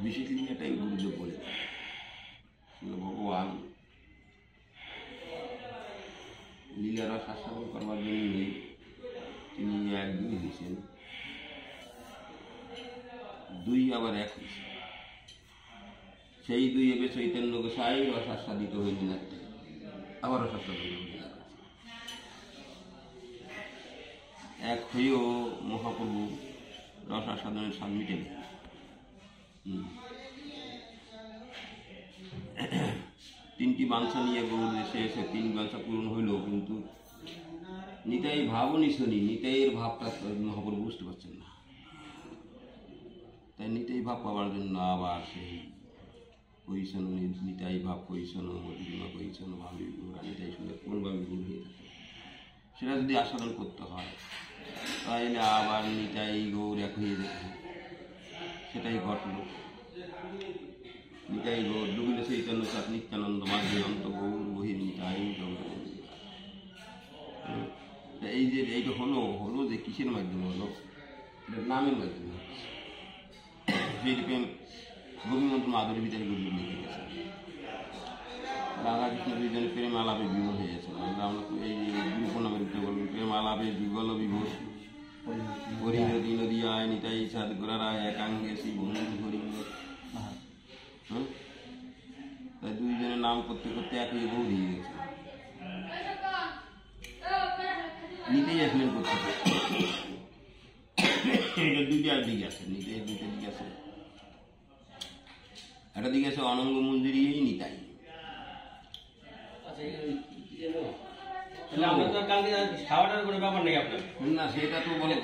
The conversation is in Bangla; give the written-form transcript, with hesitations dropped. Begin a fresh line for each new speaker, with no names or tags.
বেসিক্যালি এটাই গুরুদেব বলে ভগবান লীলারস আস্বাদন করবার জন্যই তিনি এক দুই হয়েছেন, দুই আবার এক হয়েছে। সেই দুই এবে চৈতন্য গোসাই রস আস্বাদিত হয়ে লীলাতে আবার রস আস্বাদন লীলার এক হয়েও মহাপ্রভু রস আস্বাদনের স্বাদ মিটেন। তিনটি বাঞ্ছা নিয়ে গৌর দেশে এসে তিন বাঞ্ছা পূরণ হইল, কিন্তু নিতাই ভাবও নিশনি, নিতাইয়ের ভাবটা মহাপ্রভু বুঝতে পারছেন না। তাই নিতাই ভাব পাওয়ার জন্য আবার সেই পজিশন নিতাই ভাব পজিশন মধুরিমা পজিশন ভাবি গৌরা নিতাই শুনে কোনভাবে গুণ হয়ে থাকে সেটা যদি আস্বাদন করতে হয় তাহলে আবার নিতাই গৌর এক হয়ে যেতে হয়। সেটাই ঘটল। নিতাই গৌর ডুবিল চৈতন্য সাত নিত্যানন্দ মাঝে অন্ত গৌর বহির নিতাই গৌর। এই যে এইটা হলো যে কিসের মাধ্যমে হলো, এটার নামের মাধ্যমে। সেইরকম গোপীমন্ত্র মাধুরী ভিতরে গুরুদেব লিখে গেছে রাধা কৃষ্ণ দুইজনে প্রেম আলাপে বিভোর হয়ে গেছে। আমরা এই গুরু নামের ভিতরে বলবেন প্রেম আলাপে যুগল বিভোর হরিনদী নদিয়ায় নিতাই সাদ গোরারায় একাঙ্গে সেই বন্ধু হরিঙ্গ। তাই দুইজনের নাম করতে করতে একই গৌর হয়ে গেছে। নিতেই আসলেন করতে দুইটা দিকে আছে, নিতে দুইটা দিকে আছে। একটা দিকে আছে অনঙ্গ মঞ্জুরিয়েই নিতাই।
না সেটা তো বলে